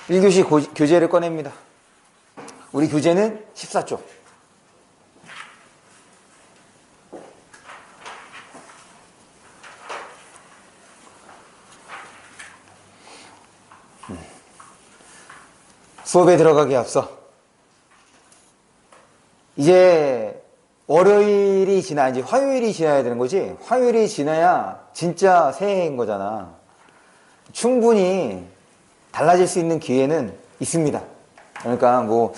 1교시 교재를 꺼냅니다. 우리 교재는 14쪽. 수업에 들어가기 앞서 이제 월요일이 지나 이제 화요일이 지나야 되는 거지. 화요일이 지나야 진짜 새해인 거잖아. 충분히 달라질 수 있는 기회는 있습니다. 그러니까 뭐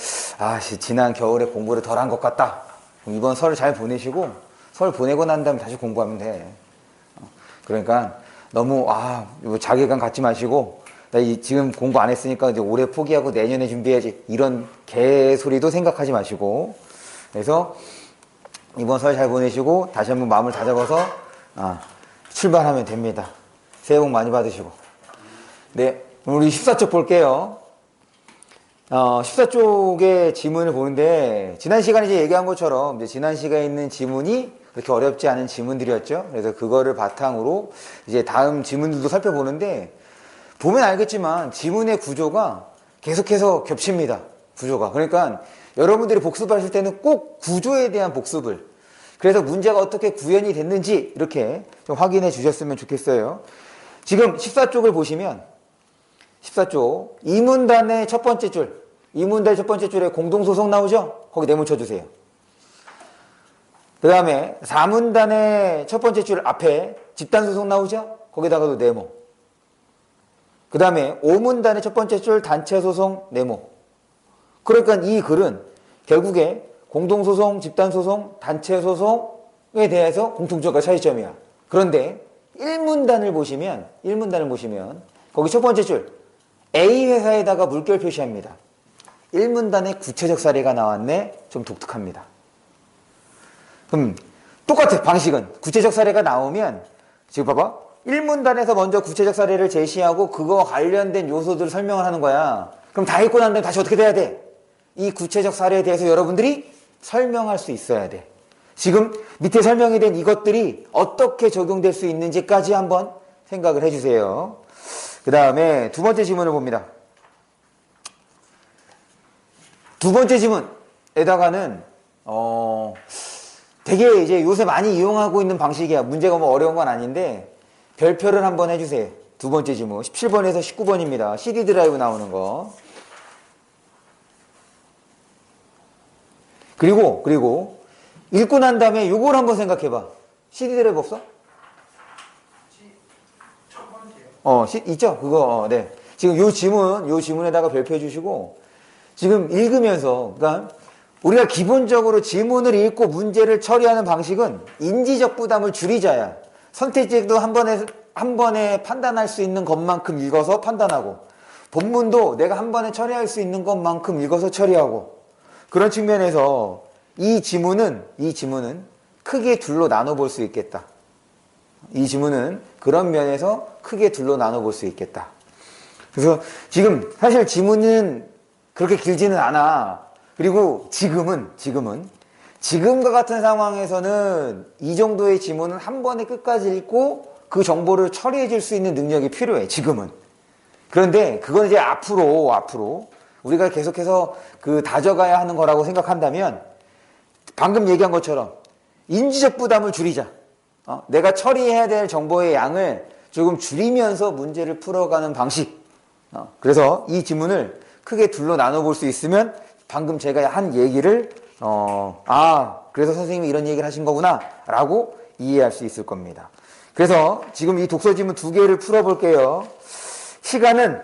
지난 겨울에 공부를 덜 한 것 같다. 이번 설 잘 보내시고 설 보내고 난 다음에 다시 공부하면 돼. 그러니까 너무 자괴감 갖지 마시고 나 지금 공부 안 했으니까 이제 올해 포기하고 내년에 준비해야지 이런 개소리도 생각하지 마시고, 그래서 이번 설 잘 보내시고 다시 한번 마음을 다잡아서 출발하면 됩니다. 새해 복 많이 받으시고. 네, 우리 14쪽 볼게요. 14쪽의 지문을 보는데 지난 시간에 이제 얘기한 것처럼 이제 지난 시간에 있는 지문이 그렇게 어렵지 않은 지문들이었죠. 그래서 그거를 바탕으로 이제 다음 지문들도 살펴보는데, 보면 알겠지만 지문의 구조가 계속해서 겹칩니다. 구조가. 그러니까 여러분들이 복습하실 때는 꼭 구조에 대한 복습을, 그래서 문제가 어떻게 구현이 됐는지 이렇게 좀 확인해 주셨으면 좋겠어요. 지금 14쪽을 보시면 14쪽 이문단의 첫 번째 줄, 이문단의 첫 번째 줄에 공동소송 나오죠? 거기 네모 쳐주세요. 그 다음에 4문단의 첫 번째 줄 앞에 집단소송 나오죠? 거기다가도 네모. 그 다음에 5문단의 첫 번째 줄 단체소송 네모. 그러니까 이 글은 결국에 공동소송, 집단소송, 단체소송에 대해서 공통점과 차이점이야. 그런데 1문단을 보시면 거기 첫 번째 줄 A 회사에다가 물결 표시합니다. 1문단에 구체적 사례가 나왔네. 좀 독특합니다. 그럼 똑같아. 방식은 구체적 사례가 나오면 지금 봐봐. 1문단에서 먼저 구체적 사례를 제시하고 그거 관련된 요소들을 설명을 하는 거야. 그럼 다 읽고 난 다음에 다시 어떻게 돼야 돼? 이 구체적 사례에 대해서 여러분들이 설명할 수 있어야 돼. 지금 밑에 설명이 된 이것들이 어떻게 적용될 수 있는지까지 한번 생각을 해주세요. 그 다음에 두 번째 지문을 봅니다. 두 번째 지문에다가는 되게 이제 요새 많이 이용하고 있는 방식이야. 문제가 뭐 어려운 건 아닌데 별표를 한번 해주세요. 두 번째 지문 17번에서 19번입니다. CD 드라이브 나오는 거. 그리고 읽고 난 다음에 요걸 한번 생각해봐. CD 드라이브 없어? 있죠? 그거, 네. 지금 요 지문에다가 별표해 주시고, 지금 읽으면서, 그러니까, 우리가 기본적으로 지문을 읽고 문제를 처리하는 방식은 인지적 부담을 줄이자야. 선택지도 한 번에 판단할 수 있는 것만큼 읽어서 판단하고, 본문도 내가 한 번에 처리할 수 있는 것만큼 읽어서 처리하고, 그런 측면에서 이 지문은 크게 둘로 나눠볼 수 있겠다. 이 지문은 그런 면에서 크게 둘로 나눠볼 수 있겠다. 그래서 지금 사실 지문은 그렇게 길지는 않아. 그리고 지금과 같은 상황에서는 이 정도의 지문은 한 번에 끝까지 읽고 그 정보를 처리해 줄 수 있는 능력이 필요해. 지금은. 그런데 그건 이제 앞으로 우리가 계속해서 다져가야 하는 거라고 생각한다면, 방금 얘기한 것처럼 인지적 부담을 줄이자. 내가 처리해야 될 정보의 양을 조금 줄이면서 문제를 풀어가는 방식. 그래서 이 지문을 크게 둘로 나눠볼 수 있으면 방금 제가 한 얘기를 그래서 선생님이 이런 얘기를 하신 거구나 라고 이해할 수 있을 겁니다. 그래서 지금 이 독서 지문 두 개를 풀어볼게요. 시간은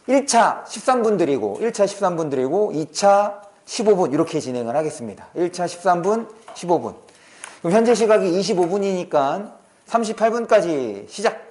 1차 13분 드리고 2차 15분 이렇게 진행을 하겠습니다. 1차 13분, 15분. 그럼 현재 시각이 25분이니까 38분까지 시작!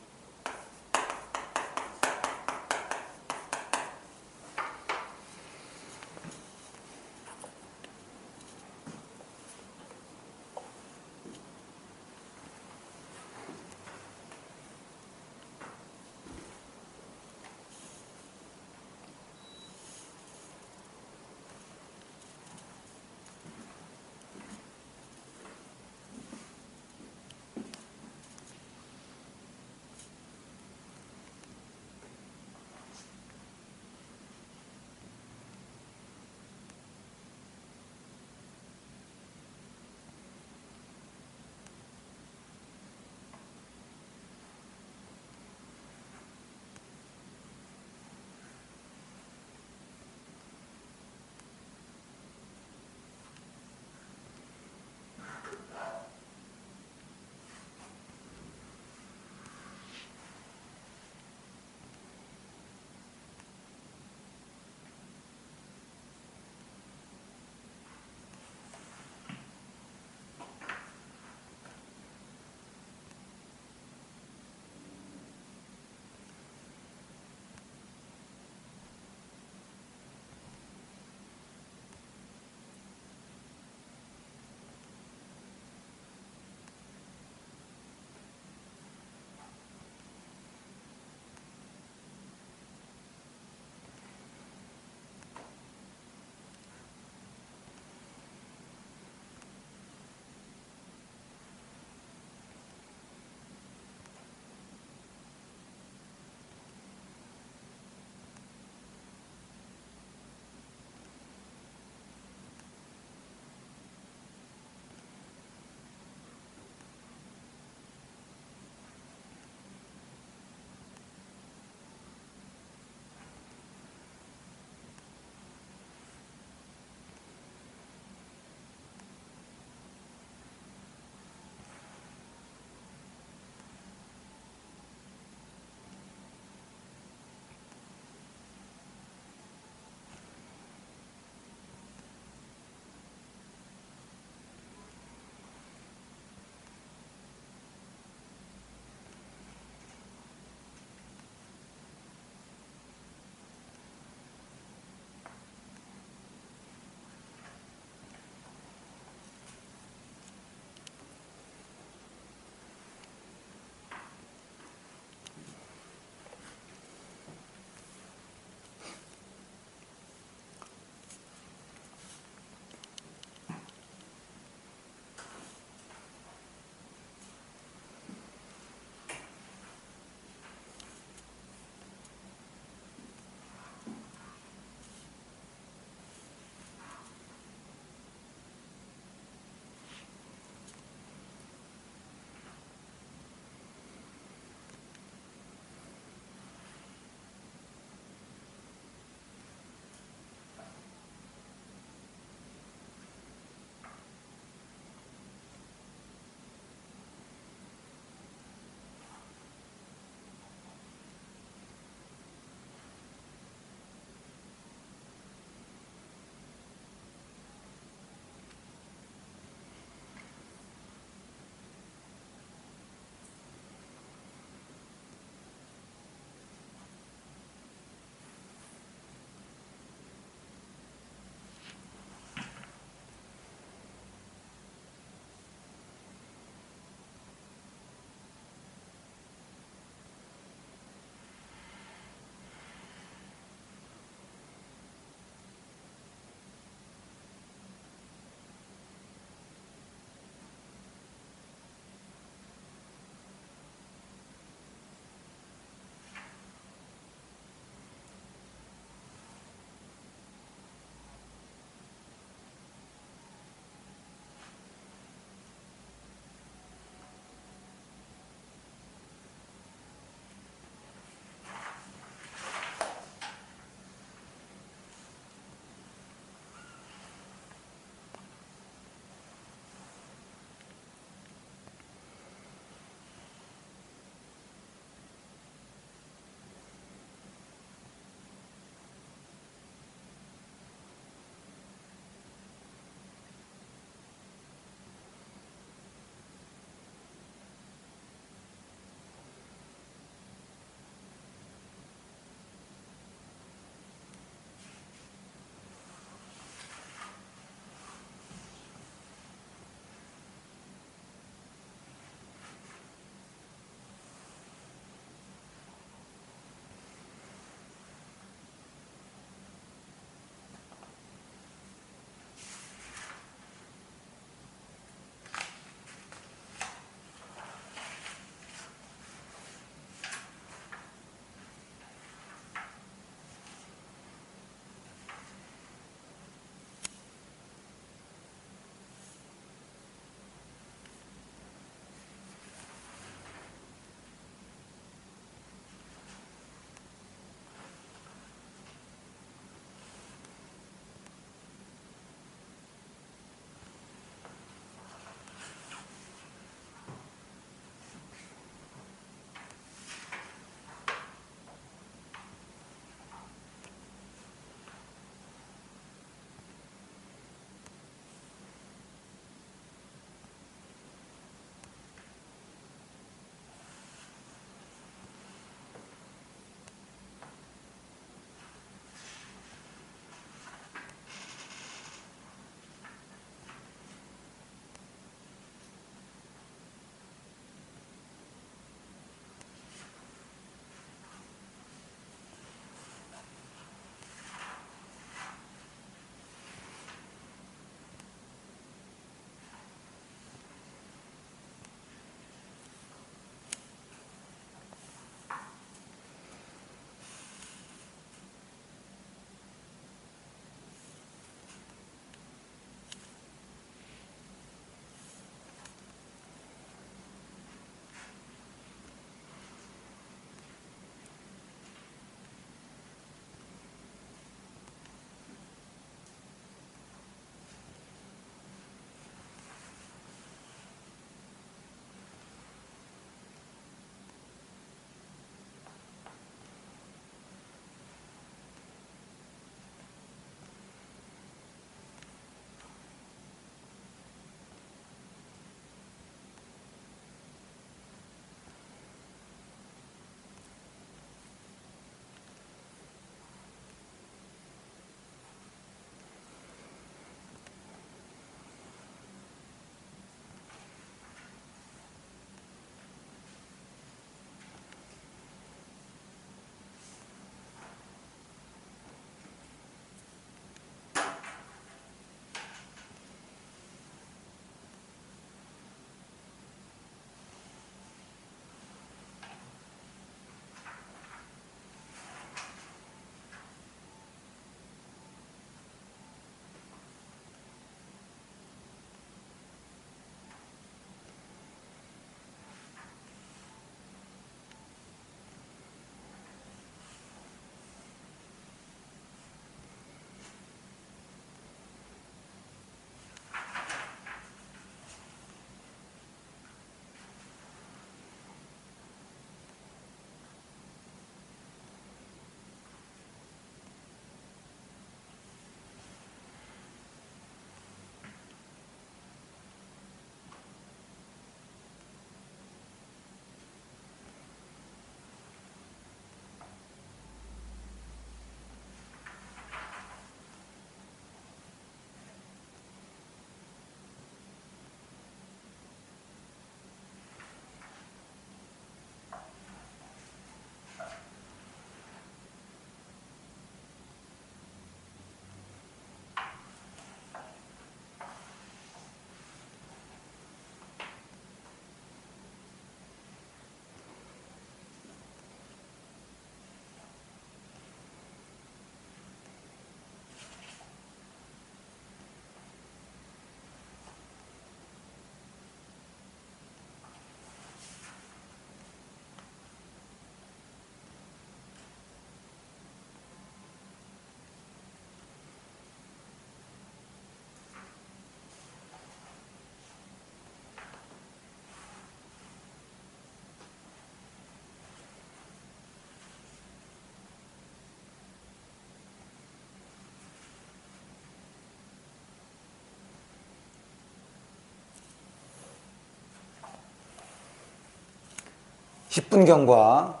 10분 경과.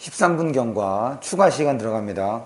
십삼 분 경과 추가 시간 들어갑니다.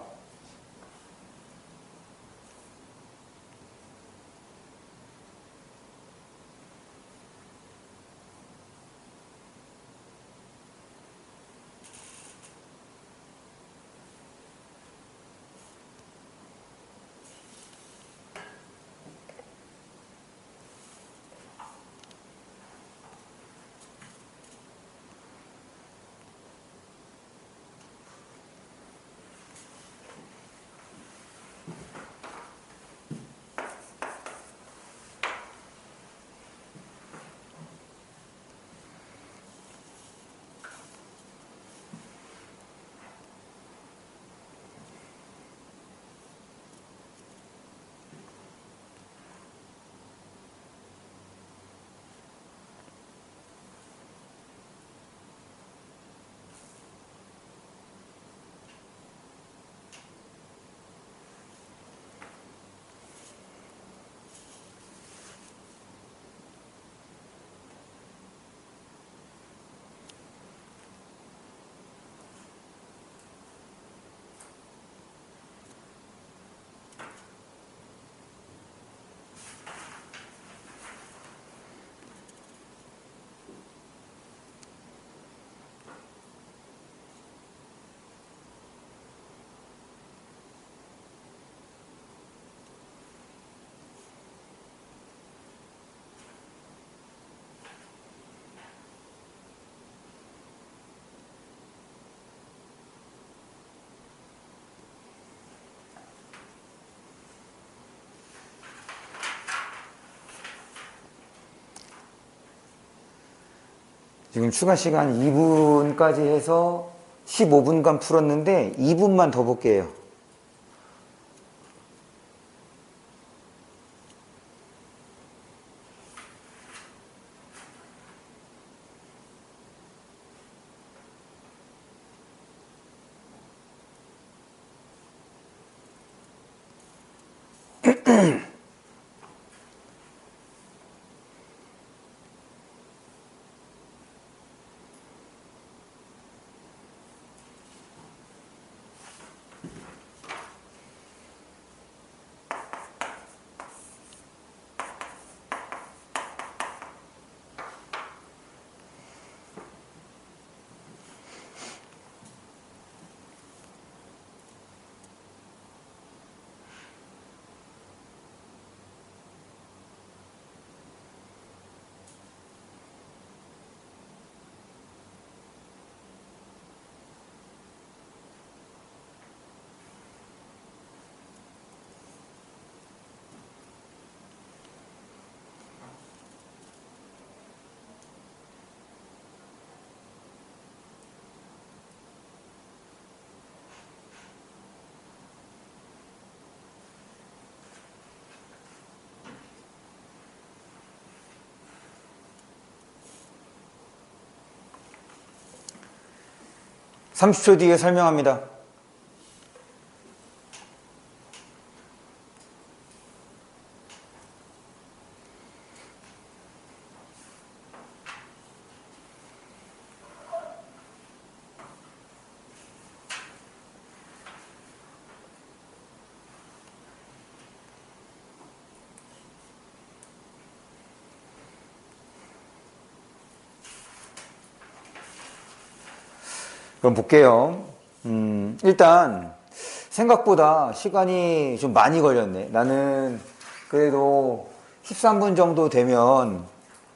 지금 추가 시간 2분까지 해서 15분간 풀었는데 2분만 더 볼게요. (30초) 뒤에 설명합니다. 그럼 볼게요. 일단 생각보다 시간이 좀 많이 걸렸네. 나는 그래도 13분 정도 되면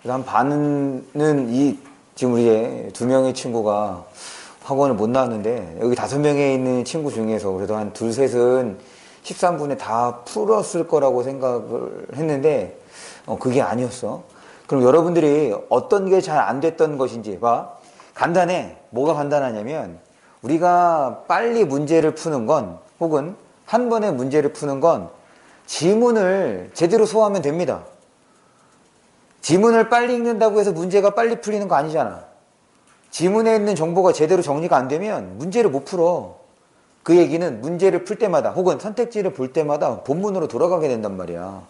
한 반은 지금 우리 2명의 친구가 학원을 못 나왔는데, 여기 5명에 있는 친구 중에서 그래도 한 둘, 셋은 13분에 다 풀었을 거라고 생각을 했는데 그게 아니었어. 그럼 여러분들이 어떤 게 잘 안 됐던 것인지 봐. 간단해. 뭐가 간단하냐면, 우리가 빨리 문제를 푸는 건, 혹은 한 번에 문제를 푸는 건 지문을 제대로 소화하면 됩니다. 지문을 빨리 읽는다고 해서 문제가 빨리 풀리는 거 아니잖아. 지문에 있는 정보가 제대로 정리가 안 되면 문제를 못 풀어. 그 얘기는 문제를 풀 때마다, 혹은 선택지를 볼 때마다 본문으로 돌아가게 된단 말이야.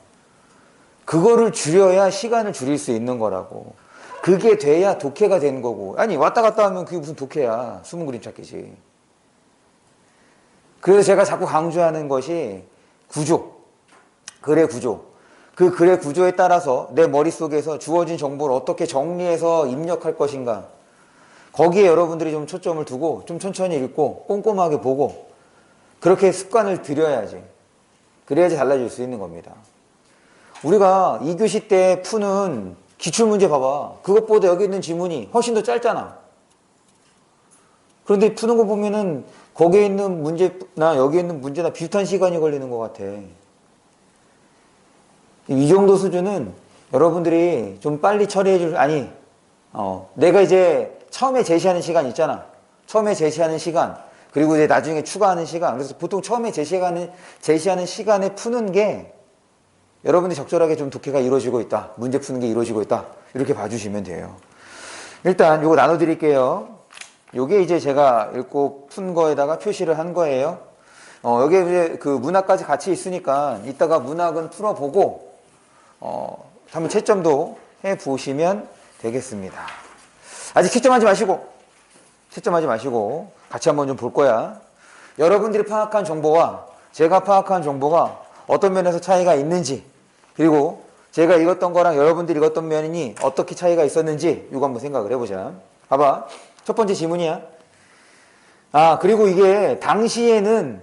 그거를 줄여야 시간을 줄일 수 있는 거라고. 그게 돼야 독해가 되는 거고. 아니, 왔다 갔다 하면 그게 무슨 독해야. 숨은 그림 찾기지. 그래서 제가 자꾸 강조하는 것이 구조, 글의 구조. 그 글의 구조에 따라서 내 머릿속에서 주어진 정보를 어떻게 정리해서 입력할 것인가, 거기에 여러분들이 좀 초점을 두고 좀 천천히 읽고 꼼꼼하게 보고 그렇게 습관을 들여야지. 그래야지 달라질 수 있는 겁니다. 우리가 2교시 때 푸는 기출문제 봐봐. 그것보다 여기 있는 지문이 훨씬 더 짧잖아. 그런데 푸는 거 보면은 거기에 있는 문제나 여기 있는 문제나 비슷한 시간이 걸리는 것 같아. 이 정도 수준은 여러분들이 좀 빨리 처리해 내가 이제 처음에 제시하는 시간 있잖아. 처음에 제시하는 시간, 그리고 이제 나중에 추가하는 시간. 그래서 보통 처음에 제시하는 시간에 푸는 게 여러분들이 적절하게 좀 독해가 이루어지고 있다, 문제 푸는 게 이루어지고 있다, 이렇게 봐주시면 돼요. 일단 요거 나눠드릴게요. 요게 이제 제가 읽고 푼 거에다가 표시를 한 거예요. 여기에 이제 그 문학까지 같이 있으니까 이따가 문학은 풀어보고 한번 채점도 해보시면 되겠습니다. 아직 채점하지 마시고 같이 한번 좀 볼 거야. 여러분들이 파악한 정보와 제가 파악한 정보가 어떤 면에서 차이가 있는지, 그리고 제가 읽었던 거랑 여러분들이 읽었던 면이 어떻게 차이가 있었는지 이거 한번 생각을 해보자. 봐봐. 첫 번째 지문이야. 그리고 이게 당시에는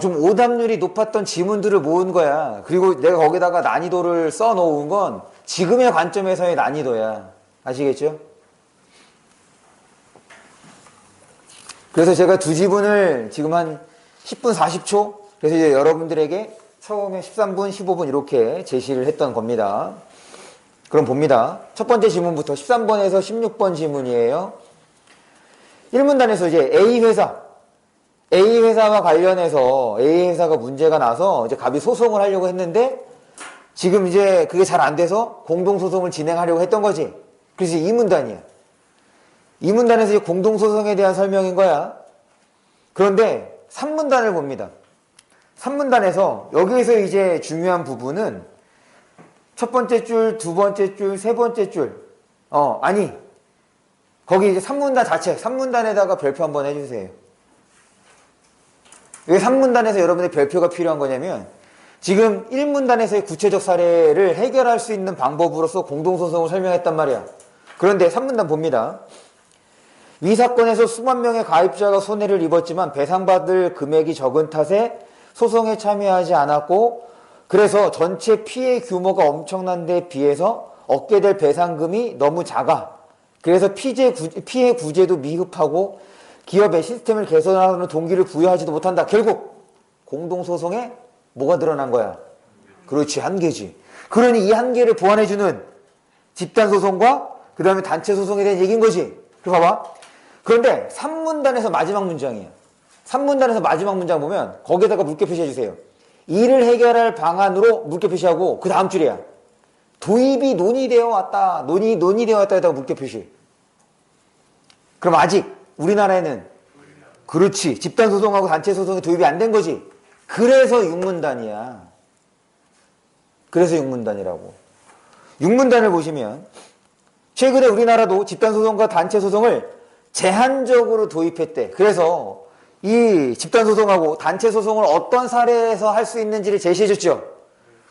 좀 오답률이 높았던 지문들을 모은 거야. 그리고 내가 거기다가 난이도를 써놓은 건 지금의 관점에서의 난이도야. 아시겠죠? 그래서 제가 두 지문을 지금 한 10분 40초, 그래서 이제 여러분들에게 처음에 13분 15분 이렇게 제시를 했던 겁니다. 그럼 봅니다. 첫 번째 지문부터 13번에서 16번 지문이에요. 1문단에서 이제 A회사와 관련해서 A회사가 문제가 나서 이제 갑이 소송을 하려고 했는데, 지금 이제 그게 잘 안 돼서 공동소송을 진행하려고 했던 거지. 그래서 2문단이야. 2문단에서 이제 공동소송에 대한 설명인 거야. 그런데 3문단을 봅니다. 3문단에서 여기에서 이제 중요한 부분은 첫 번째 줄, 두 번째 줄, 세 번째 줄. 아니. 거기 이제 3문단 자체, 3문단에다가 별표 한번 해주세요. 왜 3문단에서 여러분의 별표가 필요한 거냐면 지금 1문단에서의 구체적 사례를 해결할 수 있는 방법으로서 공동소송을 설명했단 말이야. 그런데 3문단 봅니다. 이 사건에서 수만 명의 가입자가 손해를 입었지만 배상받을 금액이 적은 탓에 소송에 참여하지 않았고 그래서 전체 피해 규모가 엄청난 데 비해서 얻게 될 배상금이 너무 작아. 그래서 피해 구제도 미흡하고 기업의 시스템을 개선하는 동기를 부여하지도 못한다. 결국 공동소송에 뭐가 드러난 거야? 그렇지, 한계지. 그러니 이 한계를 보완해주는 집단소송과 그 다음에 단체소송에 대한 얘기인 거지. 그거 봐봐. 그런데 3문단에서 마지막 문장이야. 3문단에서 마지막 문장 보면 거기에다가 물개 표시해주세요. 이를 해결할 방안으로 물개 표시하고 그 다음 줄이야. 도입이 논의되어 왔다. 논의되어 왔다에다가 물개 표시. 그럼 아직 우리나라에는 그렇지. 집단소송하고 단체소송이 도입이 안 된 거지. 그래서 6문단이야. 그래서 6문단이라고. 6문단을 보시면 최근에 우리나라도 집단소송과 단체소송을 제한적으로 도입했대. 그래서 이 집단소송하고 단체소송을 어떤 사례에서 할 수 있는지를 제시해줬죠.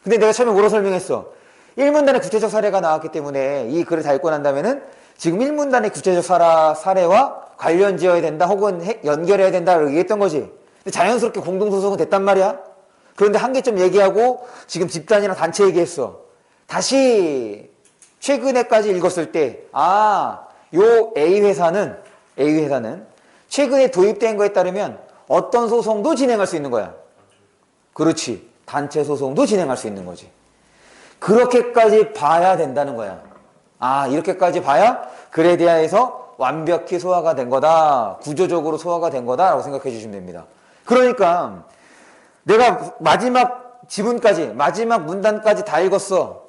근데 내가 처음에 뭐로 설명했어? 1문단의 구체적 사례가 나왔기 때문에 이 글을 다 읽고 난 다음에는 지금 1문단의 구체적 사례와 관련 지어야 된다 혹은 연결해야 된다고 얘기했던 거지. 근데 자연스럽게 공동소송은 됐단 말이야. 그런데 한계점 얘기하고 지금 집단이랑 단체 얘기했어. 다시 최근에까지 읽었을 때 요 A회사는 최근에 도입된 거에 따르면 어떤 소송도 진행할 수 있는 거야. 그렇지. 단체 소송도 진행할 수 있는 거지. 그렇게까지 봐야 된다는 거야. 이렇게까지 봐야 글에 대해서 완벽히 소화가 된 거다. 구조적으로 소화가 된 거다라고 생각해 주시면 됩니다. 그러니까 내가 마지막 지문까지, 마지막 문단까지 다 읽었어.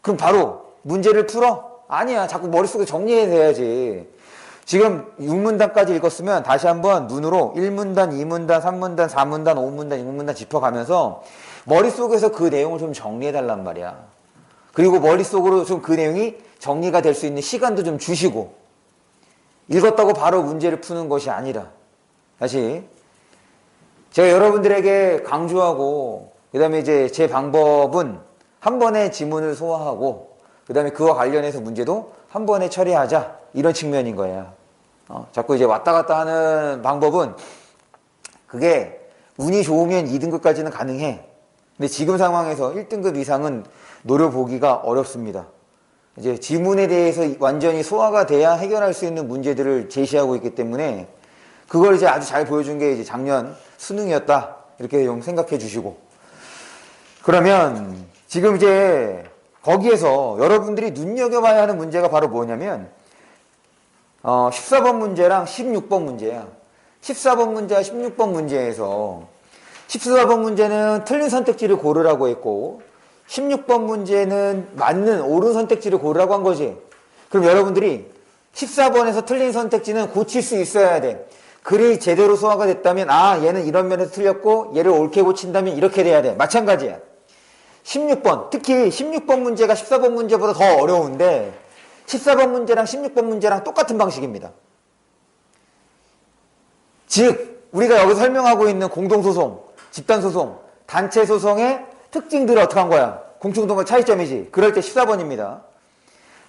그럼 바로 문제를 풀어? 아니야. 자꾸 머릿속에 정리해야 돼야지. 지금 6문단까지 읽었으면 다시 한번 눈으로 1문단, 2문단, 3문단, 4문단, 5문단, 6문단 짚어가면서 머릿속에서 그 내용을 좀 정리해달란 말이야. 그리고 머릿속으로 좀 그 내용이 정리가 될 수 있는 시간도 좀 주시고 읽었다고 바로 문제를 푸는 것이 아니라 다시 제가 여러분들에게 강조하고 그 다음에 이제 제 방법은 한 번에 지문을 소화하고 그 다음에 그와 관련해서 문제도 한 번에 처리하자 이런 측면인 거야. 자꾸 이제 왔다 갔다 하는 방법은 그게 운이 좋으면 2등급까지는 가능해. 근데 지금 상황에서 1등급 이상은 노려보기가 어렵습니다. 이제 지문에 대해서 완전히 소화가 돼야 해결할 수 있는 문제들을 제시하고 있기 때문에 그걸 이제 아주 잘 보여준 게 이제 작년 수능이었다. 이렇게 좀 생각해 주시고. 그러면 지금 이제 거기에서 여러분들이 눈여겨봐야 하는 문제가 바로 뭐냐면 14번 문제랑 16번 문제야. 14번 문제와 16번 문제에서 14번 문제는 틀린 선택지를 고르라고 했고 16번 문제는 맞는 옳은 선택지를 고르라고 한 거지. 그럼 여러분들이 14번에서 틀린 선택지는 고칠 수 있어야 돼. 글이 제대로 소화가 됐다면 얘는 이런 면에서 틀렸고 얘를 옳게 고친다면 이렇게 돼야 돼. 마찬가지야. 16번, 특히 16번 문제가 14번 문제보다 더 어려운데 14번 문제랑 16번 문제랑 똑같은 방식입니다. 즉 우리가 여기서 설명하고 있는 공동소송, 집단소송, 단체소송의 특징들을 어떻게 한 거야? 공통점과 차이점이지. 그럴 때 14번입니다.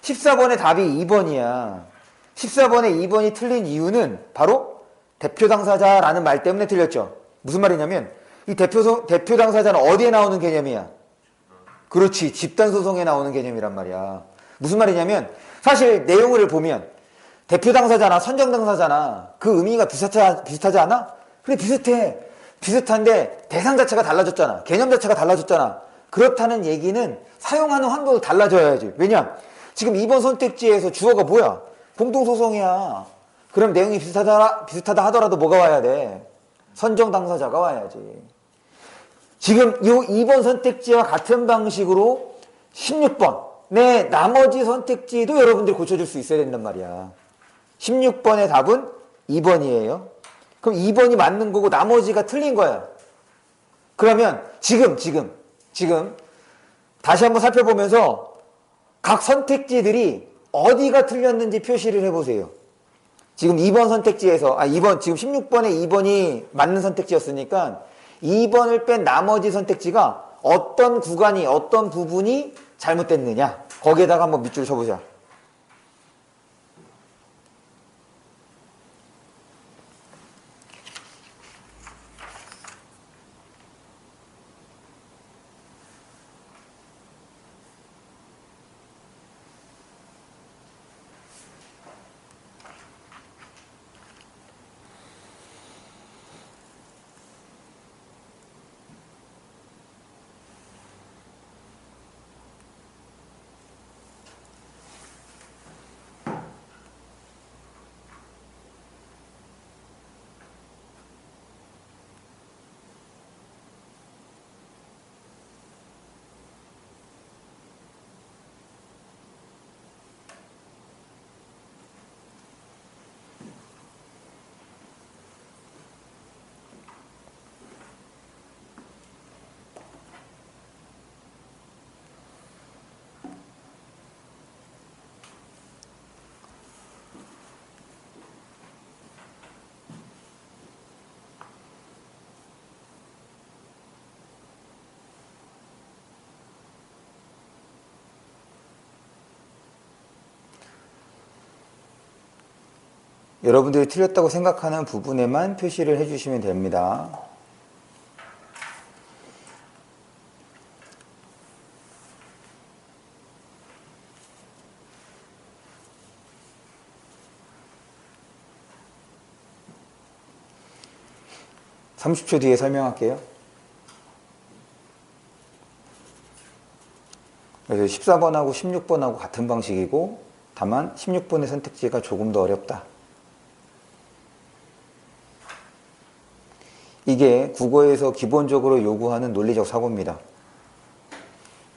14번의 답이 2번이야. 14번의 2번이 틀린 이유는 바로 대표 당사자라는 말 때문에 틀렸죠. 무슨 말이냐면 이 대표 당사자는 어디에 나오는 개념이야? 그렇지. 집단소송에 나오는 개념이란 말이야. 무슨 말이냐면 사실 내용을 보면 대표 당사자나 선정 당사자나 그 의미가 비슷하지 않아? 그래 비슷해. 비슷한데 대상 자체가 달라졌잖아. 개념 자체가 달라졌잖아. 그렇다는 얘기는 사용하는 환경도 달라져야지. 왜냐? 지금 2번 선택지에서 주어가 뭐야? 공동소송이야. 그럼 내용이 비슷하다 하더라도 뭐가 와야 돼? 선정 당사자가 와야지. 지금 이 2번 선택지와 같은 방식으로 16번의 나머지 선택지도 여러분들이 고쳐줄 수 있어야 된단 말이야. 16번의 답은 2번이에요. 그럼 2번이 맞는 거고 나머지가 틀린 거야. 그러면 지금 다시 한번 살펴보면서 각 선택지들이 어디가 틀렸는지 표시를 해보세요. 지금 2번 선택지에서, 2번, 지금 16번에 2번이 맞는 선택지였으니까 2번을 뺀 나머지 선택지가 어떤 구간이, 어떤 부분이 잘못됐느냐. 거기에다가 한번 밑줄을 쳐보자. 여러분들이 틀렸다고 생각하는 부분에만 표시를 해주시면 됩니다. (30초) 뒤에 설명할게요. 그래서 14번하고 16번하고 같은 방식이고 다만 16번의 선택지가 조금 더 어렵다. 이게 국어에서 기본적으로 요구하는 논리적 사고입니다.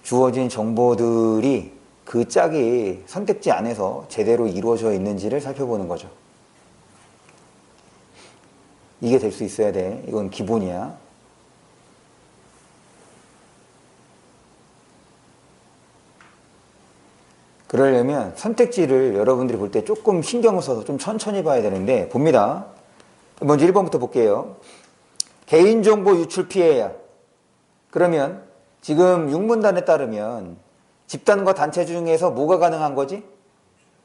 주어진 정보들이 그 짝이 선택지 안에서 제대로 이루어져 있는지를 살펴보는 거죠. 이게 될 수 있어야 돼. 이건 기본이야. 그러려면 선택지를 여러분들이 볼 때 조금 신경을 써서 좀 천천히 봐야 되는데 봅니다. 먼저 1번부터 볼게요. 개인정보 유출 피해야. 그러면 지금 육문단에 따르면 집단과 단체 중에서 뭐가 가능한 거지?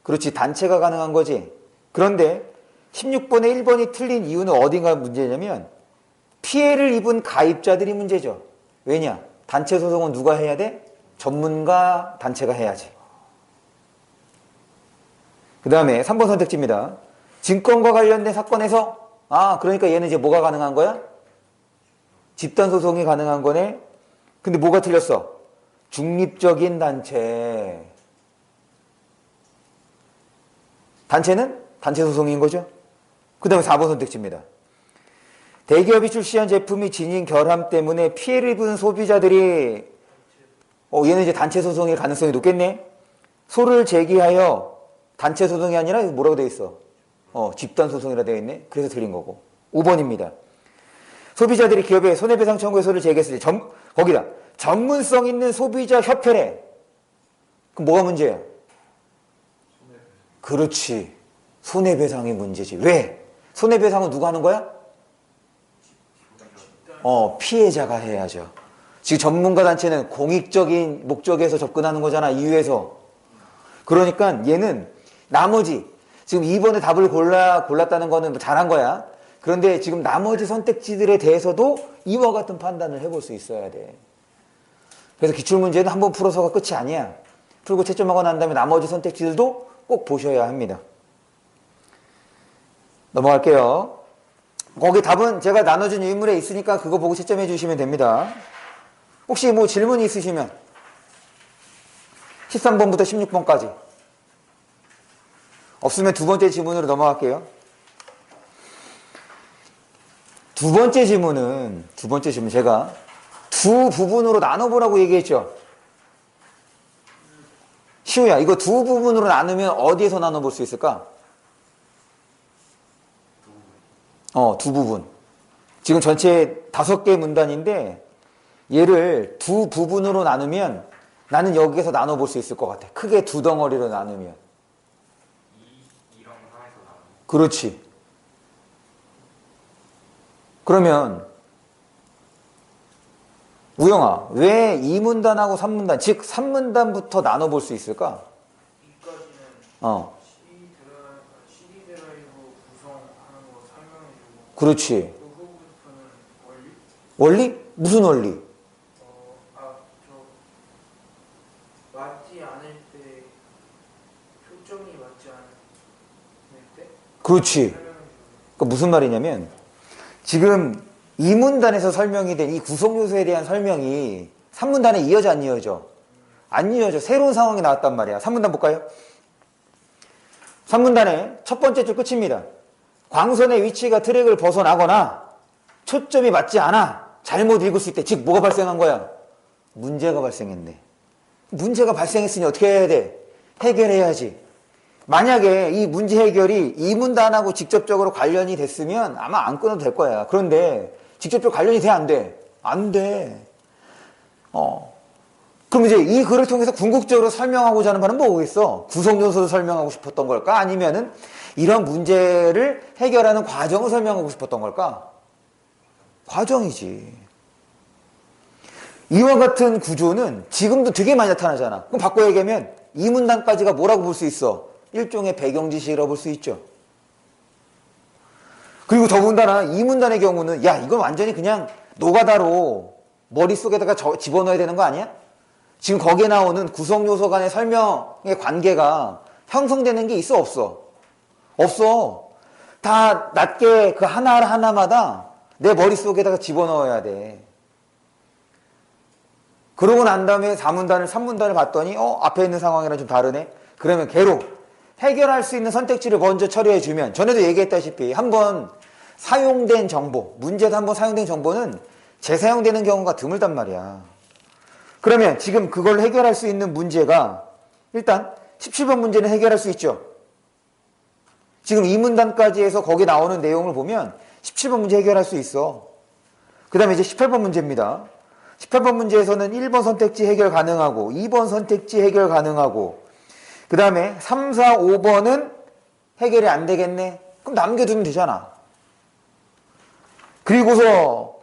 그렇지, 단체가 가능한 거지. 그런데 16번에 1번이 틀린 이유는 어딘가 문제냐면 피해를 입은 가입자들이 문제죠. 왜냐? 단체 소송은 누가 해야 돼? 전문가 단체가 해야지. 그 다음에 3번 선택지입니다. 증권과 관련된 사건에서 그러니까 얘는 이제 뭐가 가능한 거야? 집단 소송이 가능한 거네. 근데 뭐가 틀렸어? 중립적인 단체. 단체는 단체 소송인 거죠. 그 다음에 4번 선택지입니다. 대기업이 출시한 제품이 진인 결함 때문에 피해를 입은 소비자들이 얘는 이제 단체 소송의 가능성이 높겠네. 소를 제기하여 단체 소송이 아니라 뭐라고 되어 있어? 집단 소송이라 되어 있네. 그래서 틀린 거고. 5번입니다. 소비자들이 기업에 손해배상 청구서를 제기했을 때 거기다 전문성 있는 소비자 협회래. 그럼 뭐가 문제야? 그렇지. 손해배상이 문제지. 왜? 손해배상은 누가 하는 거야? 피해자가 해야죠. 지금 전문가 단체는 공익적인 목적에서 접근하는 거잖아. 이유에서. 그러니까 얘는 나머지 지금 2번의 답을 골랐다는 거는 잘한 거야. 그런데 지금 나머지 선택지들에 대해서도 이와 같은 판단을 해볼 수 있어야 돼. 그래서 기출문제는 한번 풀어서가 끝이 아니야. 풀고 채점하고 난 다음에 나머지 선택지들도 꼭 보셔야 합니다. 넘어갈게요. 거기 답은 제가 나눠준 유인물에 있으니까 그거 보고 채점해 주시면 됩니다. 혹시 뭐 질문이 있으시면 13번부터 16번까지 없으면 두 번째 지문으로 넘어갈게요. 두 번째 질문 제가 두 부분으로 나눠보라고 얘기했죠. 시우야, 이거 두 부분으로 나누면 어디에서 나눠볼 수 있을까? 두 부분. 지금 전체 5개 문단인데 얘를 두 부분으로 나누면 나는 여기에서 나눠볼 수 있을 것 같아. 크게 두 덩어리로 나누면. 이런 상에서 나오는. 그렇지. 그러면 우영아, 왜 2문단하고 3문단, 즉 3문단부터 나눠볼 수 있을까? 이까지는 어, CD 드라이브 구성하는 거 설명해주고 그렇지. 그 후부터는 원리? 원리? 무슨 원리? 맞지 않을 때 초점이 맞지 않을 때 그렇지. 설명해주고. 그러니까 무슨 말이냐면 지금 2문단에서 설명이 된 이 구성 요소에 대한 설명이 3문단에 이어져 안 이어져? 안 이어져. 새로운 상황이 나왔단 말이야. 3문단 볼까요? 3문단의 첫 번째 줄 끝입니다. 광선의 위치가 트랙을 벗어나거나 초점이 맞지 않아. 잘못 읽을 수 있대. 즉 뭐가 발생한 거야? 문제가 발생했네. 문제가 발생했으니 어떻게 해야 돼? 해결해야지. 만약에 이 문제 해결이 이 문단하고 직접적으로 관련이 됐으면 아마 안 끊어도 될 거야. 그런데 직접적으로 관련이 돼? 안 돼? 안 돼. 그럼 이제 이 글을 통해서 궁극적으로 설명하고자 하는 바는 뭐겠어? 구성 요소를 설명하고 싶었던 걸까? 아니면은 이런 문제를 해결하는 과정을 설명하고 싶었던 걸까? 과정이지. 이와 같은 구조는 지금도 되게 많이 나타나잖아. 그럼 바꿔 얘기하면 이 문단까지가 뭐라고 볼 수 있어? 일종의 배경 지식이라고 볼 수 있죠. 그리고 더군다나 이 문단의 경우는 야 이건 완전히 그냥 노가다로 머릿속에다가 집어넣어야 되는 거 아니야? 지금 거기에 나오는 구성 요소 간의 설명의 관계가 형성되는 게 있어 없어? 없어. 다 낮게 그 하나하나마다 내 머릿속에다가 집어넣어야 돼. 그러고 난 다음에 4문단을 3문단을 봤더니 앞에 있는 상황이랑 좀 다르네. 그러면 걔로 해결할 수 있는 선택지를 먼저 처리해 주면 전에도 얘기했다시피 한번 사용된 정보, 문제에서 한번 사용된 정보는 재사용되는 경우가 드물단 말이야. 그러면 지금 그걸 해결할 수 있는 문제가 일단 17번 문제는 해결할 수 있죠. 지금 이 문단까지 해서 거기 나오는 내용을 보면 17번 문제 해결할 수 있어. 그 다음에 이제 18번 문제입니다. 18번 문제에서는 1번 선택지 해결 가능하고 2번 선택지 해결 가능하고 그 다음에 3, 4, 5번은 해결이 안 되겠네. 그럼 남겨두면 되잖아. 그리고서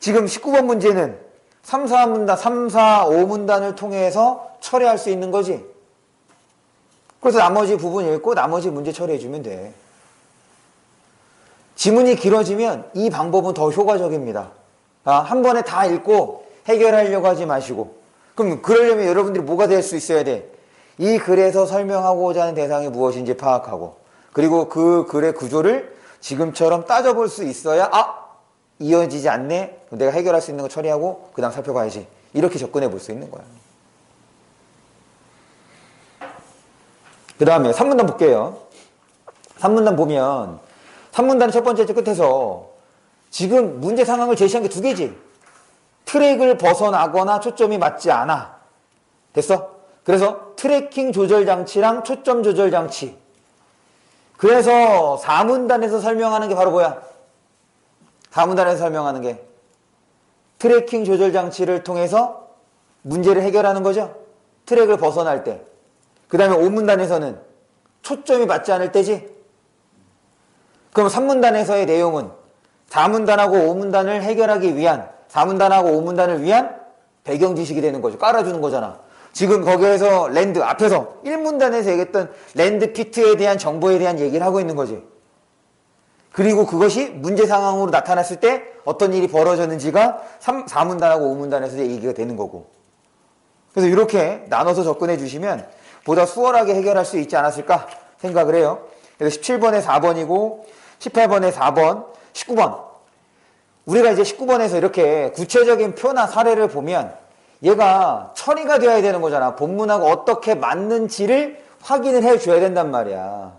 지금 19번 문제는 3, 4문단, 3, 4, 5문단을 통해서 처리할 수 있는 거지. 그래서 나머지 부분 읽고 나머지 문제 처리해주면 돼. 지문이 길어지면 이 방법은 더 효과적입니다. 한 번에 다 읽고 해결하려고 하지 마시고. 그럼 그러려면 여러분들이 뭐가 될 수 있어야 돼? 이 글에서 설명하고자 하는 대상이 무엇인지 파악하고 그리고 그 글의 구조를 지금처럼 따져볼 수 있어야 이어지지 않네? 그럼 내가 해결할 수 있는 거 처리하고 그 다음 살펴봐야지. 이렇게 접근해 볼 수 있는 거야. 그 다음에 3문단 볼게요. 3문단 보면 3문단의 첫 번째 줄 끝에서 지금 문제 상황을 제시한 게 두 개지. 트랙을 벗어나거나 초점이 맞지 않아. 됐어? 그래서 트래킹 조절 장치랑 초점 조절 장치. 그래서 4문단에서 설명하는 게 바로 뭐야? 4문단에서 설명하는 게 트래킹 조절 장치를 통해서 문제를 해결하는 거죠. 트랙을 벗어날 때. 그 다음에 5문단에서는 초점이 맞지 않을 때지. 그럼 3문단에서의 내용은 4문단하고 5문단을 해결하기 위한 4문단하고 5문단을 위한 배경 지식이 되는 거죠. 깔아주는 거잖아. 지금 거기에서 랜드 앞에서 1문단에서 얘기했던 랜드 피트에 대한 정보에 대한 얘기를 하고 있는 거지. 그리고 그것이 문제 상황으로 나타났을 때 어떤 일이 벌어졌는지가 4문단하고 5문단에서 얘기가 되는 거고. 그래서 이렇게 나눠서 접근해 주시면 보다 수월하게 해결할 수 있지 않았을까 생각을 해요. 그래서 17번에 4번이고 18번에 4번, 19번. 우리가 이제 19번에서 이렇게 구체적인 표나 사례를 보면 얘가 처리가 되어야 되는 거잖아. 본문하고 어떻게 맞는지를 확인을 해줘야 된단 말이야.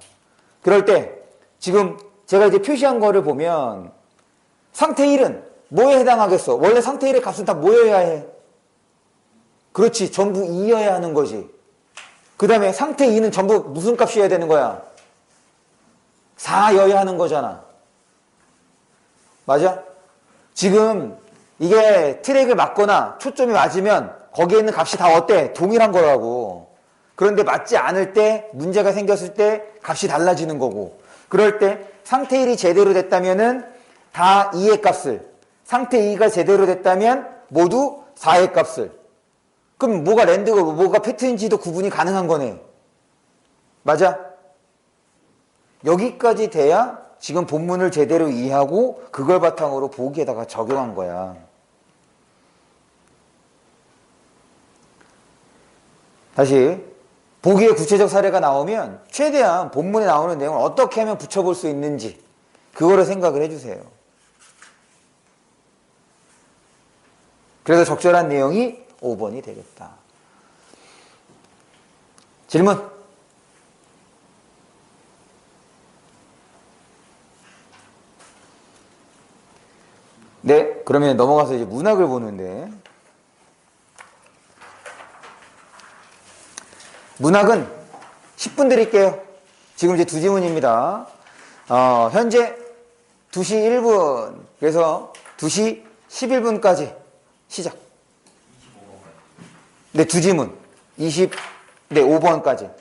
그럴 때 지금 제가 이제 표시한 거를 보면 상태 1은 뭐에 해당하겠어? 원래 상태 1의 값은 다 뭐여야 해? 그렇지. 전부 2여야 하는 거지. 그 다음에 상태 2는 전부 무슨 값이어야 되는 거야? 4여야 하는 거잖아. 맞아? 지금 이게 트랙을 맞거나 초점이 맞으면 거기에 있는 값이 다 어때? 동일한 거라고. 그런데 맞지 않을 때 문제가 생겼을 때 값이 달라지는 거고, 그럴 때 상태 1이 제대로 됐다면은 다 2의 값을, 상태 2가 제대로 됐다면 모두 4의 값을. 그럼 뭐가 랜드고 뭐가 팩트인지도 구분이 가능한 거네. 맞아? 여기까지 돼야 지금 본문을 제대로 이해하고 그걸 바탕으로 보기에다가 적용한 거야. 다시 보기에 구체적 사례가 나오면 최대한 본문에 나오는 내용을 어떻게 하면 붙여볼 수 있는지 그거를 생각을 해주세요. 그래서 적절한 내용이 5번이 되겠다. 질문? 네, 그러면 넘어가서 이제 문학을 보는데, 문학은 10분 드릴게요. 지금 이제 두 지문입니다. 현재 2시 1분, 그래서 2시 11분까지 시작. 네, 두 지문. 5번까지.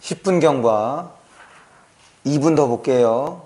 10분 경과 2분 더 볼게요.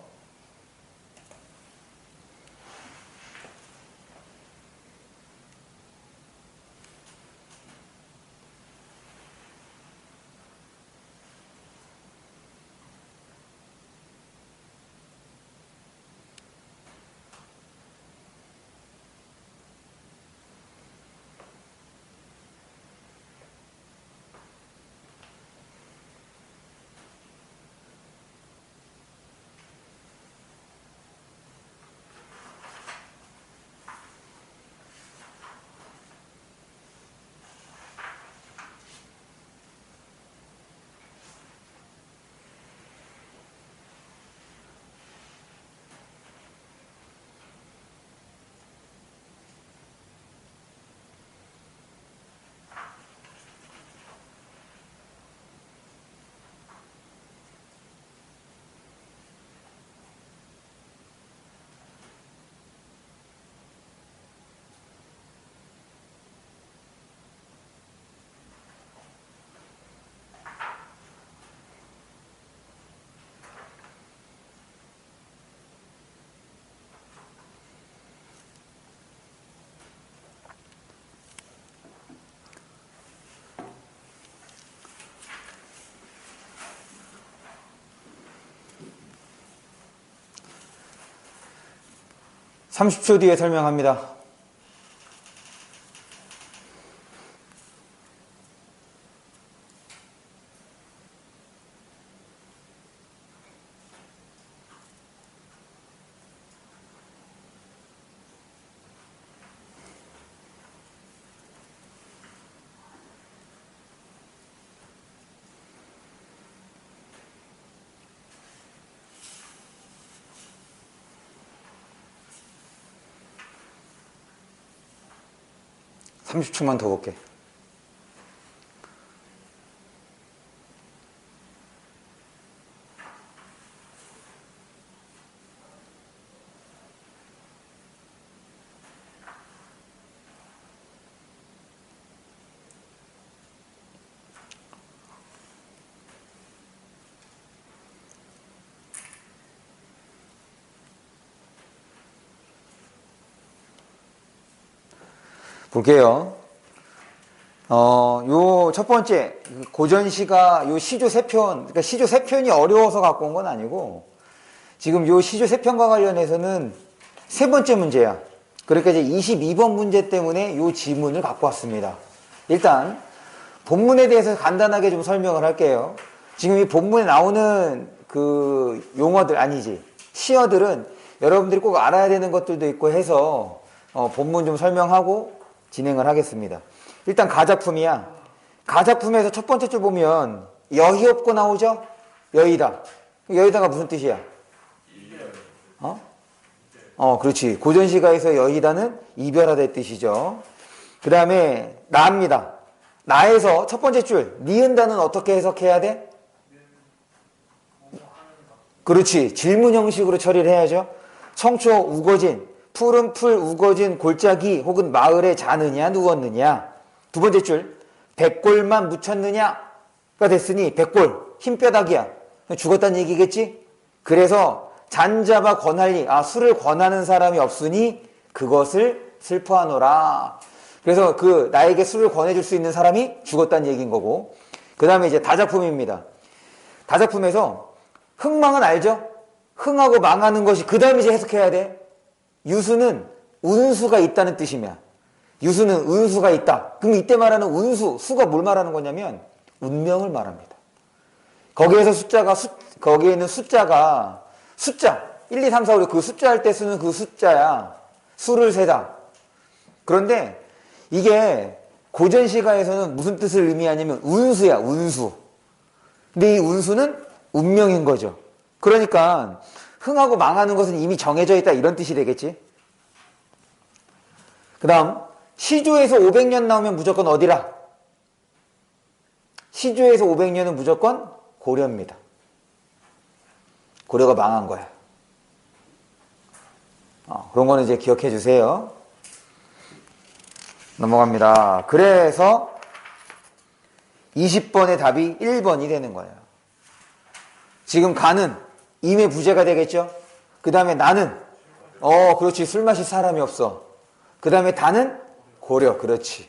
(30초) 뒤에 설명합니다. (30초만) 더 볼게. 볼게요. 요 첫 번째 고전시가 요 시조 세 편, 그러니까 시조 세 편이 어려워서 갖고 온 건 아니고 지금 요 시조 세 편과 관련해서는 세 번째 문제야. 그러니까 이제 22번 문제 때문에 요 지문을 갖고 왔습니다. 일단 본문에 대해서 간단하게 좀 설명을 할게요. 지금 이 본문에 나오는 그 용어들 아니지 시어들은 여러분들이 꼭 알아야 되는 것들도 있고 해서 본문 좀 설명하고 진행을 하겠습니다. 일단 가작품이야. 가작품에서 첫 번째 줄 보면 여희 없고 나오죠? 여의다. 여의다가 무슨 뜻이야? 그렇지. 고전시가에서 여의다는 이별하다의 뜻이죠. 그 다음에 나입니다. 나에서 첫 번째 줄 니은다는 어떻게 해석해야 돼? 그렇지. 질문 형식으로 처리를 해야죠. 청초 우거진, 푸른 풀 우거진 골짜기 혹은 마을에 자느냐 누웠느냐. 두 번째 줄 백골만 묻혔느냐가 됐으니 백골 흰뼈다귀야. 죽었다는 얘기겠지. 그래서 잔잡아 권할리, 술을 권하는 사람이 없으니 그것을 슬퍼하노라. 그래서 그 나에게 술을 권해줄 수 있는 사람이 죽었다는 얘기인 거고. 그 다음에 이제 다작품입니다. 다작품에서 흥망은 알죠? 흥하고 망하는 것이 그 다음에 이제 해석해야 돼. 유수는 운수가 있다는 뜻이며 유수는 운수가 있다. 그럼 이때 말하는 운수, 수가 뭘 말하는 거냐면 운명을 말합니다. 거기에서 거기에 있는 숫자 1, 2, 3, 4, 5, 6 그 숫자 할 때 쓰는 그 숫자야. 수를 세다. 그런데 이게 고전시가에서는 무슨 뜻을 의미하냐면 운수야, 운수. 근데 이 운수는 운명인 거죠. 그러니까 흥하고 망하는 것은 이미 정해져 있다 이런 뜻이 되겠지. 그 다음 시조에서 500년 나오면 무조건 어디라? 시조에서 500년은 무조건 고려입니다. 고려가 망한 거야. 그런 거는 이제 기억해 주세요. 넘어갑니다. 그래서 20번의 답이 1번이 되는 거예요. 지금 가는 임의 부재가 되겠죠? 그 다음에 나는 그렇지. 술 마실 사람이 없어. 그 다음에 다는 고려. 그렇지.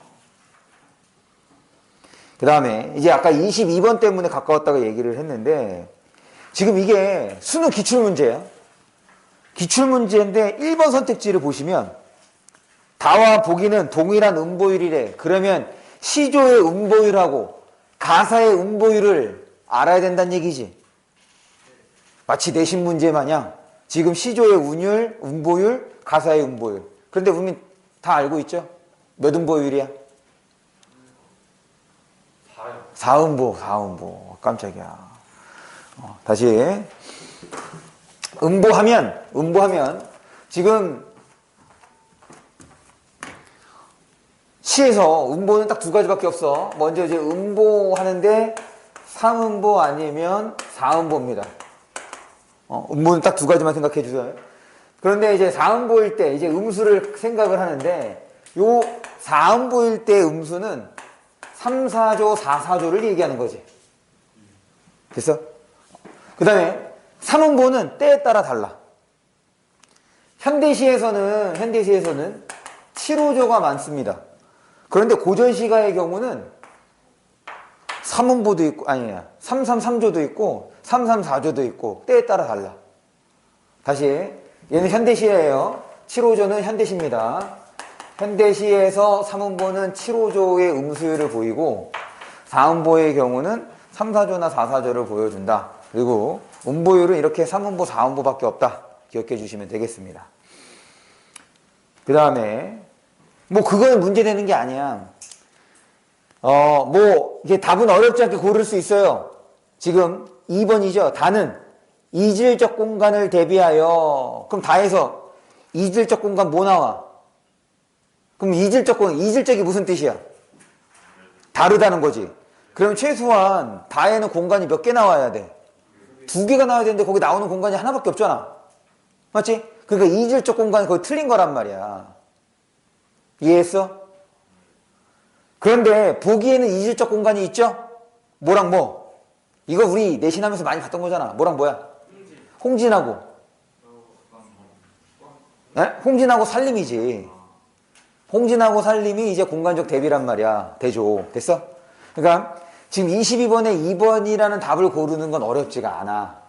그 다음에 이제 아까 22번 때문에 가까웠다고 얘기를 했는데 지금 이게 수능 기출문제야. 기출문제인데 1번 선택지를 보시면 다와 보기는 동일한 음보율이래. 그러면 시조의 음보율하고 가사의 음보율을 알아야 된다는 얘기지. 마치 내신 문제 마냥 지금 시조의 운율, 음보율, 가사의 음보율. 그런데 우리 다 알고 있죠? 몇 음보율이야? 4음보, 4음보. 깜짝이야. 다시. 음보하면 지금 시에서 음보는 딱 두 가지밖에 없어. 먼저 이제 음보하는데 3음보 아니면 4음보입니다. 음보는 딱 두 가지만 생각해 주세요. 그런데 이제 4음보일 때 이제 음수를 생각을 하는데 요 4음보일 때 음수는 3, 4조, 4, 4조를 얘기하는 거지. 됐어? 그 다음에 3음보는 때에 따라 달라. 현대시에서는 7호조가 많습니다. 그런데 고전시가의 경우는 3음보도 있고, 333조도 있고, 334조도 있고, 때에 따라 달라. 다시, 얘는 현대시예요. 7호조는 현대시입니다. 현대시에서 3음보는 7호조의 음수율을 보이고, 4음보의 경우는 3, 4조나 4, 4조를 보여준다. 그리고 음보율은 이렇게 3음보, 4음보밖에 없다. 기억해 주시면 되겠습니다. 그 다음에, 그거는 문제되는 게 아니야. 이게 답은 어렵지 않게 고를 수 있어요. 지금 2번이죠. 다는 이질적 공간을 대비하여. 그럼 다에서 이질적 공간 뭐 나와? 그럼 이질적 공간, 이질적이 무슨 뜻이야? 다르다는 거지. 그럼 최소한 다에는 공간이 몇 개 나와야 돼? 2개가 나와야 되는데 거기 나오는 공간이 하나밖에 없잖아. 맞지? 그러니까 이질적 공간이 거의 틀린 거란 말이야. 이해했어? 그런데 보기에는 이질적 공간이 있죠? 뭐랑 뭐? 이거 우리 내신하면서 많이 봤던 거잖아. 뭐랑 뭐야? 홍진하고. 네? 홍진하고 살림이지. 홍진하고 살림이 이제 공간적 대비란 말이야. 대조. 됐어? 그러니까 지금 22번에 2번이라는 답을 고르는 건 어렵지가 않아.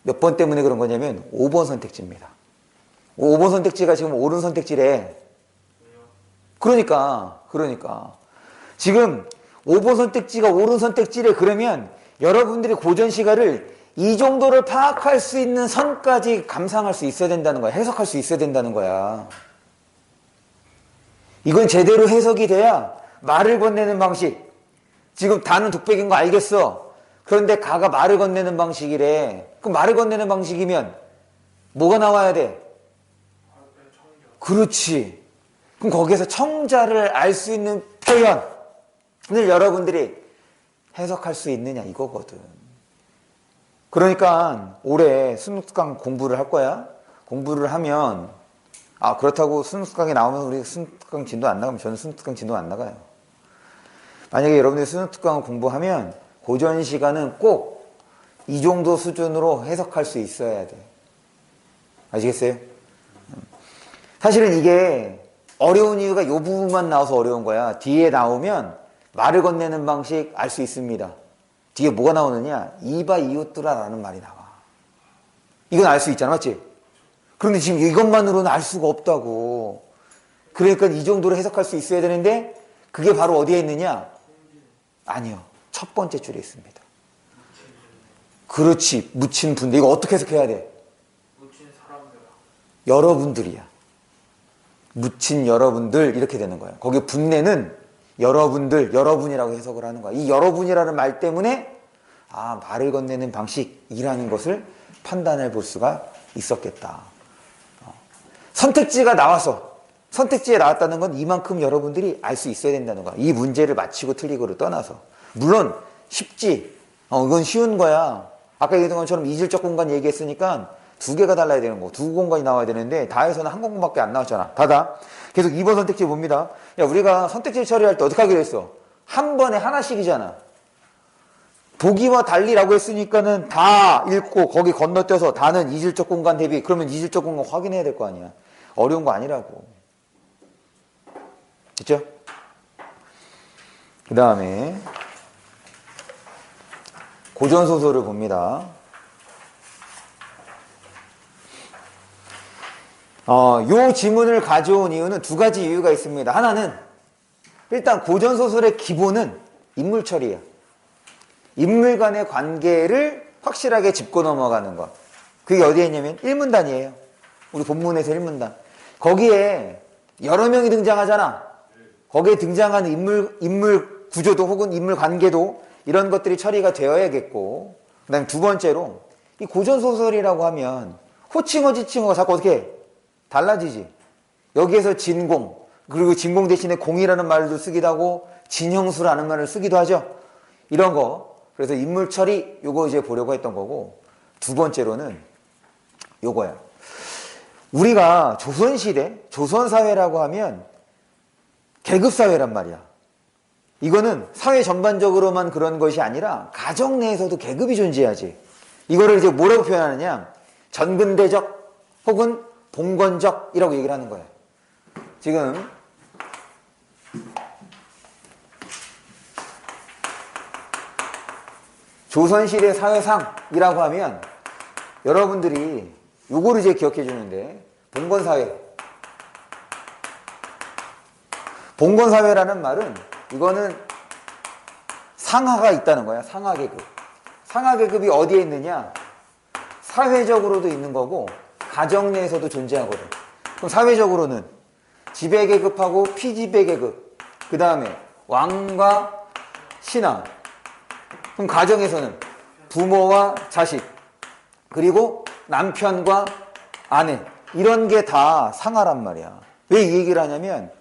몇 번 때문에 그런 거냐면 5번 선택지입니다. 5번 선택지가 지금 옳은 선택지래. 그러니까 지금 5번 선택지가 옳은 선택지래. 그러면 여러분들이 고전 시가를 이 정도를 파악할 수 있는 선까지 감상할 수 있어야 된다는 거야. 해석할 수 있어야 된다는 거야. 이건 제대로 해석이 돼야 말을 건네는 방식. 지금 다는 독백인 거 알겠어. 그런데 가가 말을 건네는 방식이래. 그럼 말을 건네는 방식이면 뭐가 나와야 돼? 그렇지. 그럼 거기에서 청자를 알 수 있는 표현을 여러분들이 해석할 수 있느냐 이거거든. 그러니까 올해 수능특강 공부를 할 거야. 공부를 하면 그렇다고 수능특강에 나오면 우리 수능특강 진도 안 나가면 저는 수능특강 진도 안 나가요. 만약에 여러분들이 수능특강을 공부하면 고전 시간은 꼭 이 정도 수준으로 해석할 수 있어야 돼. 아시겠어요? 사실은 이게 어려운 이유가 이 부분만 나와서 어려운 거야. 뒤에 나오면 말을 건네는 방식 알 수 있습니다. 뒤에 뭐가 나오느냐? 이바 이웃두라라는 말이 나와. 이건 알 수 있잖아, 맞지? 그런데 지금 이것만으로는 알 수가 없다고. 그러니까 이 정도로 해석할 수 있어야 되는데 그게 바로 어디에 있느냐? 아니요. 첫 번째 줄에 있습니다. 그렇지. 묻힌 분들. 이거 어떻게 해석해야 돼? 묻힌 사람들. 여러분들이야. 묻힌 여러분들 이렇게 되는 거예요. 거기 분내는 여러분들, 여러분이라고 해석을 하는 거야. 이 여러분이라는 말 때문에 말을 건네는 방식이라는 것을 판단해 볼 수가 있었겠다. 선택지가 나와서 선택지에 나왔다는 건 이만큼 여러분들이 알 수 있어야 된다는 거야. 이 문제를 맞히고 틀리고를 떠나서. 물론 쉽지. 이건 쉬운 거야. 아까 얘기했던 것처럼 이질적 공간 얘기했으니까 2개가 달라야 되는 거. 2공간이 나와야 되는데 다에서는 한 공간밖에 안 나왔잖아. 다다. 계속 2번 선택지 봅니다. 우리가 선택지 처리할 때 어떻게 하기로 했어? 한 번에 하나씩이잖아. 보기와 달리라고 했으니까는 다 읽고 거기 건너뛰어서 다는 이질적 공간 대비, 그러면 이질적 공간 확인해야 될 거 아니야. 어려운 거 아니라고. 됐죠? 그 다음에 고전소설을 봅니다. 요 지문을 가져온 이유는 두 가지 이유가 있습니다. 하나는 일단 고전소설의 기본은 인물 처리야. 인물 간의 관계를 확실하게 짚고 넘어가는 것. 그게 어디에 있냐면 1문단이에요. 우리 본문에서 1문단. 거기에 여러 명이 등장하잖아. 거기에 등장하는 인물 구조도 혹은 인물 관계도 이런 것들이 처리가 되어야겠고, 그 다음에 두 번째로 이 고전소설이라고 하면 호칭어 지칭어가 자꾸 어떻게 해? 달라지지. 여기에서 진공, 그리고 진공 대신에 공이라는 말도 쓰기도 하고 진형수라는 말을 쓰기도 하죠. 이런 거. 그래서 인물 처리 요거 이제 보려고 했던 거고, 두 번째로는 요거야. 우리가 조선시대, 조선사회라고 하면 계급사회란 말이야. 이거는 사회 전반적으로만 그런 것이 아니라 가정 내에서도 계급이 존재하지. 이거를 이제 뭐라고 표현하느냐? 전근대적 혹은 봉건적이라고 얘기를 하는 거예요. 지금 조선시대 사회상이라고 하면 여러분들이 요거를 이제 기억해 주는데, 봉건사회. 봉건사회라는 말은 이거는 상하가 있다는 거야. 상하계급. 상하계급이 어디에 있느냐? 사회적으로도 있는 거고 가정 내에서도 존재하거든. 그럼 사회적으로는 지배계급하고 피지배계급, 그 다음에 왕과 신하. 그럼 가정에서는 부모와 자식, 그리고 남편과 아내, 이런 게 다 상하란 말이야. 왜 이 얘기를 하냐면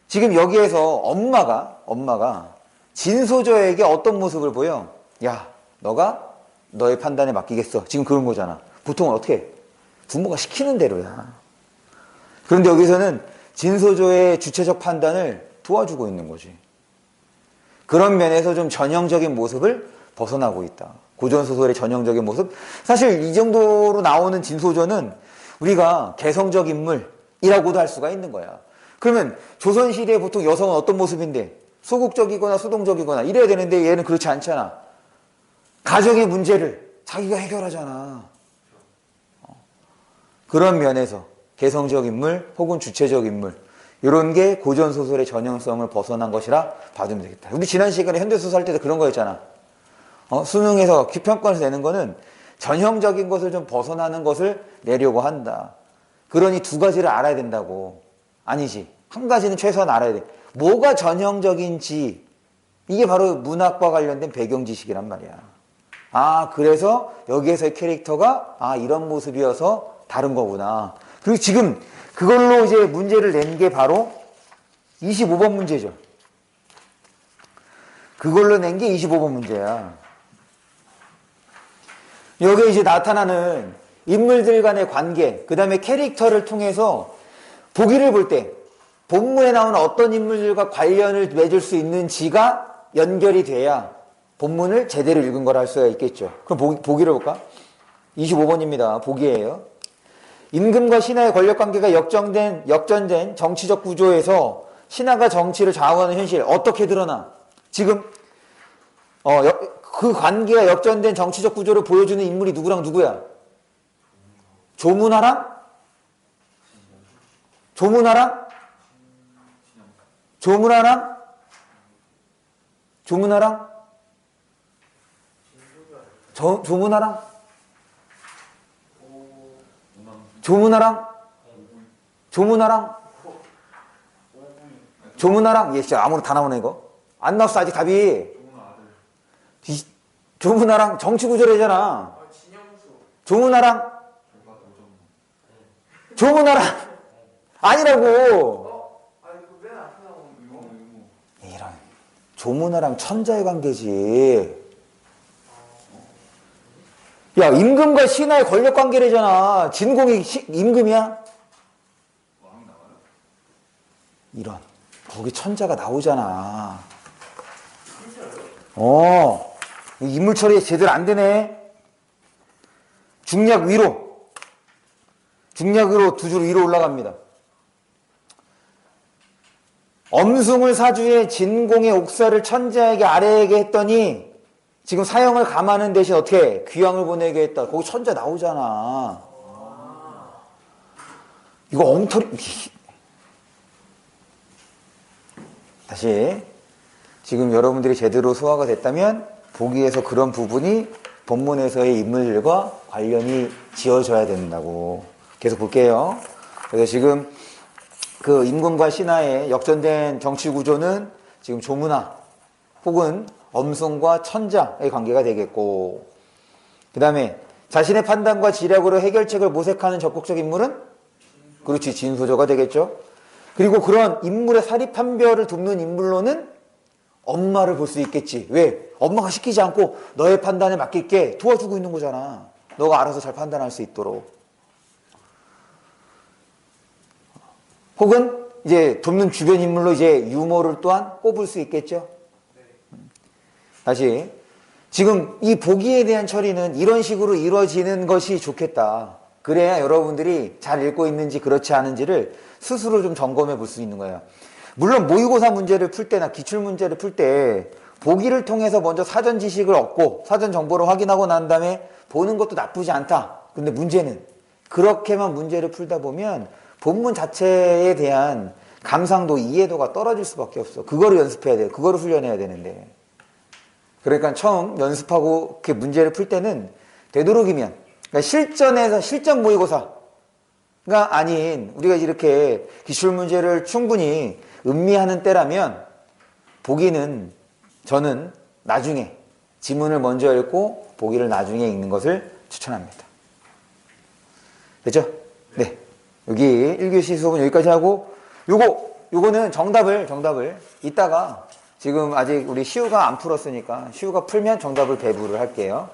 지금 여기에서 엄마가 진소저에게 어떤 모습을 보여? 야, 너가 너의 판단에 맡기겠어. 지금 그런 거잖아. 보통은 어떻게 해? 부모가 시키는 대로야. 그런데 여기서는 진소저의 주체적 판단을 도와주고 있는 거지. 그런 면에서 좀 전형적인 모습을 벗어나고 있다. 고전소설의 전형적인 모습. 사실 이 정도로 나오는 진소저는 우리가 개성적 인물이라고도 할 수가 있는 거야. 그러면 조선시대에 보통 여성은 어떤 모습인데? 소극적이거나 수동적이거나 이래야 되는데 얘는 그렇지 않잖아. 가정의 문제를 자기가 해결하잖아. 그런 면에서 개성적 인물 혹은 주체적 인물, 이런 게 고전소설의 전형성을 벗어난 것이라 봐주면 되겠다. 우리 지난 시간에 현대소설 할 때도 그런 거였잖아. 수능에서 기평권에서 내는 거는 전형적인 것을 좀 벗어나는 것을 내려고 한다. 그러니 두 가지를 알아야 된다고. 아니지. 한 가지는 최소한 알아야 돼. 뭐가 전형적인지, 이게 바로 문학과 관련된 배경 지식이란 말이야. 아, 그래서 여기에서의 캐릭터가 이런 모습이어서 다른 거구나. 그리고 지금 그걸로 이제 문제를 낸 게 바로 25번 문제죠. 그걸로 낸 게 25번 문제야. 여기에 이제 나타나는 인물들 간의 관계, 그 다음에 캐릭터를 통해서 보기를 볼 때 본문에 나오는 어떤 인물들과 관련을 맺을 수 있는지가 연결이 돼야 본문을 제대로 읽은 거라 할 수가 있겠죠. 그럼 보기를 볼까? 25번입니다. 보기예요. 임금과 신하의 권력관계가 역전된 정치적 구조에서 신하가 정치를 좌우하는 현실, 어떻게 드러나? 지금 그 관계가 역전된 정치적 구조를 보여주는 인물이 누구랑 누구야? 조문화랑? 조문화랑? 조문화랑? 조문화랑? 조문화랑? 조문화랑? 조문화랑? 조문화랑? 예, 진짜 아무나 다 나오네, 이거. 안 나왔어, 아직 답이. 조문화랑 정치구조래잖아. 조문화랑? 조문화랑? 아니라고. 이런. 조문화랑 천자의 관계지. 야, 임금과 신하의 권력 관계래잖아. 진공이 임금이야? 이런. 거기 천자가 나오잖아. 인물 처리 제대로 안 되네. 중략 위로. 중략으로 두 줄 위로 올라갑니다. 엄숭을 사주에 진공의 옥사를 천자에게 아래에게 했더니 지금 사형을 감하는 대신 어떻게 귀양을 보내게 했다. 거기 천자 나오잖아. 이거 엉터리. 다시 지금 여러분들이 제대로 소화가 됐다면 보기에서 그런 부분이 본문에서의 인물들과 관련이 지어져야 된다고. 계속 볼게요. 그래서 지금 그 임금과 신하의 역전된 정치 구조는 지금 조문화 혹은 엄승과 천자의 관계가 되겠고, 그 다음에 자신의 판단과 지략으로 해결책을 모색하는 적극적 인물은 그렇지 진소저가 되겠죠. 그리고 그런 인물의 사리 판별을 돕는 인물로는 엄마를 볼 수 있겠지. 왜? 엄마가 시키지 않고 너의 판단에 맡길게 도와주고 있는 거잖아. 너가 알아서 잘 판단할 수 있도록. 혹은 이제 돕는 주변 인물로 이제 유머를 또한 꼽을 수 있겠죠. 다시 지금 이 보기에 대한 처리는 이런 식으로 이루어지는 것이 좋겠다. 그래야 여러분들이 잘 읽고 있는지 그렇지 않은지를 스스로 좀 점검해 볼 수 있는 거예요. 물론 모의고사 문제를 풀 때나 기출 문제를 풀 때 보기를 통해서 먼저 사전 지식을 얻고 사전 정보를 확인하고 난 다음에 보는 것도 나쁘지 않다. 근데 문제는 그렇게만 문제를 풀다 보면 본문 자체에 대한 감상도 이해도가 떨어질 수밖에 없어. 그거를 연습해야 돼. 그거를 훈련해야 되는데. 그러니까 처음 연습하고 이렇게 문제를 풀 때는 되도록이면 그러니까 실전에서 실전 모의고사가 아닌 우리가 이렇게 기출 문제를 충분히 음미하는 때라면 보기는 저는 나중에 지문을 먼저 읽고 보기를 나중에 읽는 것을 추천합니다. 됐죠? 네. 여기 1교시 수업은 여기까지 하고 요거는 정답을 이따가 지금 아직 우리 시우가 안 풀었으니까 시우가 풀면 정답을 배부를 할게요.